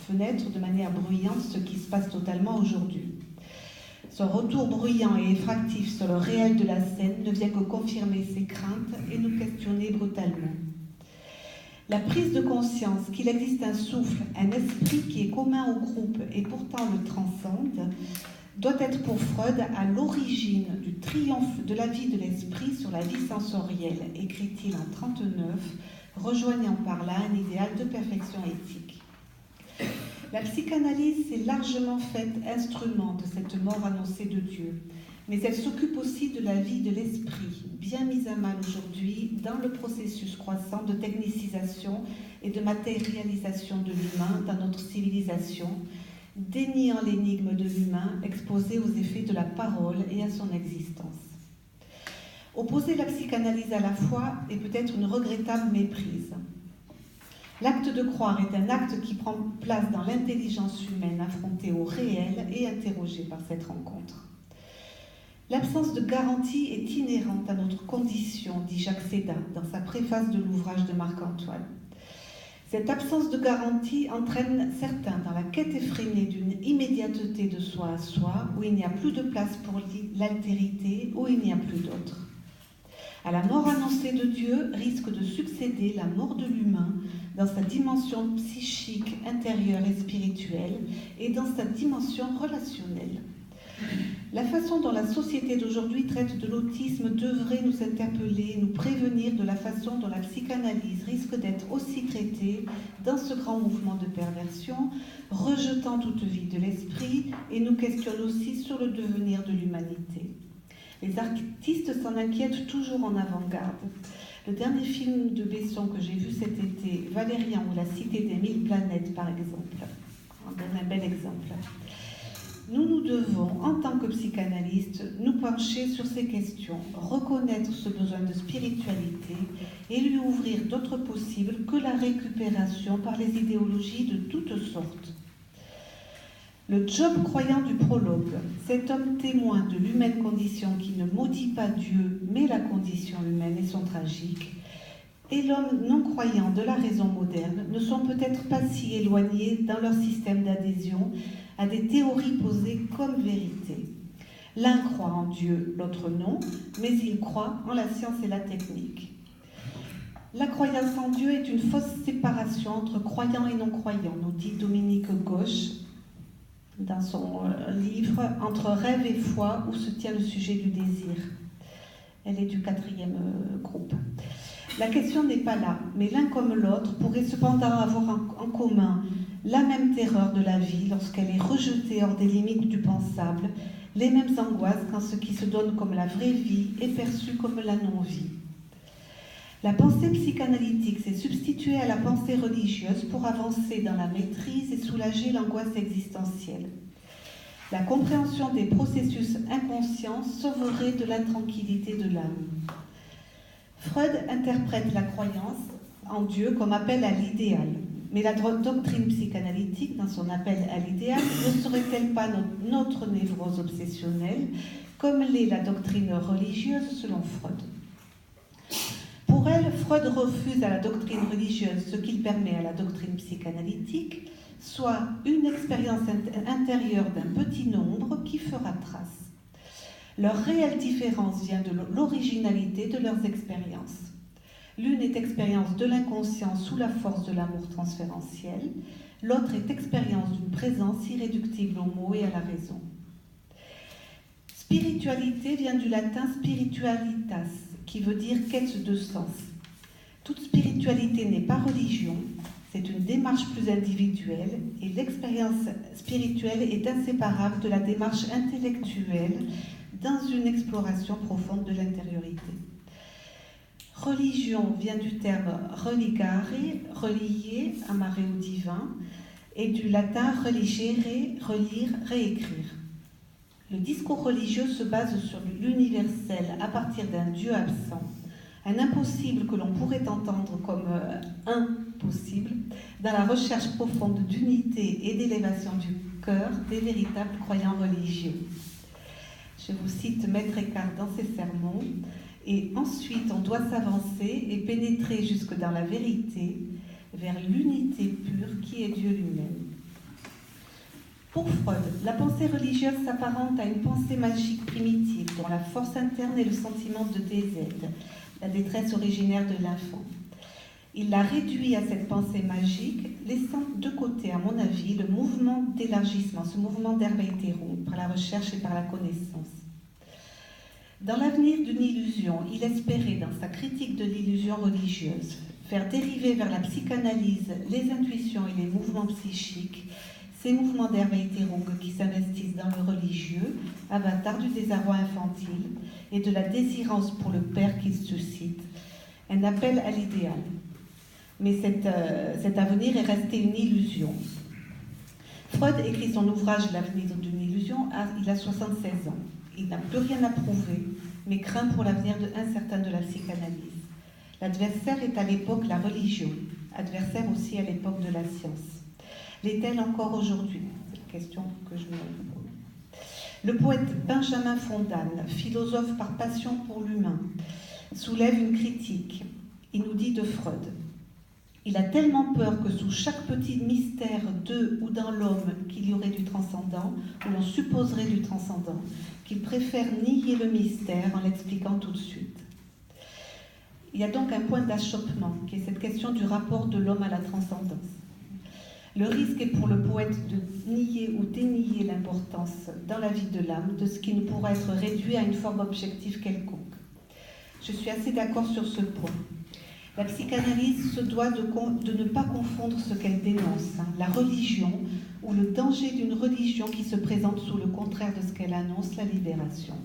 fenêtre de manière bruyante ce qui se passe totalement aujourd'hui. Son retour bruyant et effractif sur le réel de la scène ne vient que confirmer ses craintes et nous questionner brutalement. La prise de conscience qu'il existe un souffle, un esprit qui est commun au groupe et pourtant le transcende, doit être pour Freud à l'origine du triomphe de la vie de l'esprit sur la vie sensorielle, écrit-il en 1939, rejoignant par là un idéal de perfection éthique. La psychanalyse s'est largement faite instrument de cette mort annoncée de Dieu, mais elle s'occupe aussi de la vie de l'esprit, bien mise à mal aujourd'hui dans le processus croissant de technicisation et de matérialisation de l'humain dans notre civilisation, déniant l'énigme de l'humain exposé aux effets de la parole et à son existence. Opposer la psychanalyse à la foi est peut-être une regrettable méprise. L'acte de croire est un acte qui prend place dans l'intelligence humaine affrontée au réel et interrogée par cette rencontre. L'absence de garantie est inhérente à notre condition, dit Jacques Séda dans sa préface de l'ouvrage de Marc-Antoine. Cette absence de garantie entraîne certains dans la quête effrénée d'une immédiateté de soi à soi, où il n'y a plus de place pour l'altérité, où il n'y a plus d'autre. À la mort annoncée de Dieu risque de succéder la mort de l'humain dans sa dimension psychique, intérieure et spirituelle, et dans sa dimension relationnelle. La façon dont la société d'aujourd'hui traite de l'autisme devrait nous interpeller, nous prévenir de la façon dont la psychanalyse risque d'être aussi traitée dans ce grand mouvement de perversion, rejetant toute vie de l'esprit et nous questionne aussi sur le devenir de l'humanité. Les artistes s'en inquiètent toujours en avant-garde. Le dernier film de Besson que j'ai vu cet été, Valérian ou La Cité des Mille Planètes par exemple, en donne un bel exemple. Nous devons, en tant que psychanalystes, nous pencher sur ces questions, reconnaître ce besoin de spiritualité et lui ouvrir d'autres possibles que la récupération par les idéologies de toutes sortes. Le Job croyant du prologue, cet homme témoin de l'humaine condition qui ne maudit pas Dieu, mais la condition humaine et son tragique, et l'homme non-croyant de la raison moderne ne sont peut-être pas si éloignés dans leur système d'adhésion à des théories posées comme vérité. L'un croit en Dieu, l'autre non, mais il croit en la science et la technique. La croyance en Dieu est une fausse séparation entre croyants et non-croyants, nous dit Dominique Gauche dans son livre « Entre rêve et foi, où se tient le sujet du désir ». Elle est du 4e groupe. La question n'est pas là, mais l'un comme l'autre pourrait cependant avoir en commun la même terreur de la vie lorsqu'elle est rejetée hors des limites du pensable, les mêmes angoisses quand ce qui se donne comme la vraie vie est perçu comme la non-vie. La pensée psychanalytique s'est substituée à la pensée religieuse pour avancer dans la maîtrise et soulager l'angoisse existentielle. La compréhension des processus inconscients sauverait de l'intranquillité de l'âme. Freud interprète la croyance en Dieu comme appel à l'idéal. Mais la doctrine psychanalytique, dans son appel à l'idéal, ne serait-elle pas notre névrose obsessionnelle, comme l'est la doctrine religieuse selon Freud ? Pour elle, Freud refuse à la doctrine religieuse ce qu'il permet à la doctrine psychanalytique, soit une expérience intérieure d'un petit nombre qui fera trace. Leur réelle différence vient de l'originalité de leurs expériences. L'une est expérience de l'inconscient sous la force de l'amour transférentiel, l'autre est expérience d'une présence irréductible au mot et à la raison. Spiritualité vient du latin spiritualitas, qui veut dire quête de sens. Toute spiritualité n'est pas religion, c'est une démarche plus individuelle et l'expérience spirituelle est inséparable de la démarche intellectuelle dans une exploration profonde de l'intériorité. Religion vient du terme religare, relier, amarrer au divin, et du latin religere, relire, réécrire. Le discours religieux se base sur l'universel à partir d'un Dieu absent, un impossible que l'on pourrait entendre comme impossible dans la recherche profonde d'unité et d'élévation du cœur des véritables croyants religieux. Je vous cite Maître Eckhart dans ses sermons. Et ensuite, on doit s'avancer et pénétrer jusque dans la vérité, vers l'unité pure qui est Dieu lui-même. Pour Freud, la pensée religieuse s'apparente à une pensée magique primitive dont la force interne est le sentiment de désaide, la détresse originaire de l'enfant. Il l'a réduit à cette pensée magique, laissant de côté, à mon avis, le mouvement d'élargissement, ce mouvement d'Erweiterung par la recherche et par la connaissance. Dans l'avenir d'une illusion, il espérait, dans sa critique de l'illusion religieuse, faire dériver vers la psychanalyse les intuitions et les mouvements psychiques, ces mouvements d'Erweiterung qui s'investissent dans le religieux, avatar du désarroi infantile et de la désirance pour le père qu'il suscite, un appel à l'idéal. Mais cet avenir est resté une illusion. Freud écrit son ouvrage L'avenir d'une illusion, il a 76 ans. Il n'a plus rien à prouver, mais craint pour l'avenir incertain de la psychanalyse. L'adversaire est à l'époque la religion, adversaire aussi à l'époque de la science. L'est-elle encore aujourd'hui? C'est la question que je me pose. Le poète Benjamin Fontaine, philosophe par passion pour l'humain, soulève une critique. Il nous dit de Freud: il a tellement peur que sous chaque petit mystère de ou dans l'homme qu'il y aurait du transcendant, ou l'on supposerait du transcendant, qu'il préfère nier le mystère en l'expliquant tout de suite. Il y a donc un point d'achoppement, qui est cette question du rapport de l'homme à la transcendance. Le risque est pour le poète de nier ou dénier l'importance dans la vie de l'âme de ce qui ne pourra être réduit à une forme objective quelconque. Je suis assez d'accord sur ce point. La psychanalyse se doit de ne pas confondre ce qu'elle dénonce, la religion, ou le danger d'une religion qui se présente sous le contraire de ce qu'elle annonce, la libération.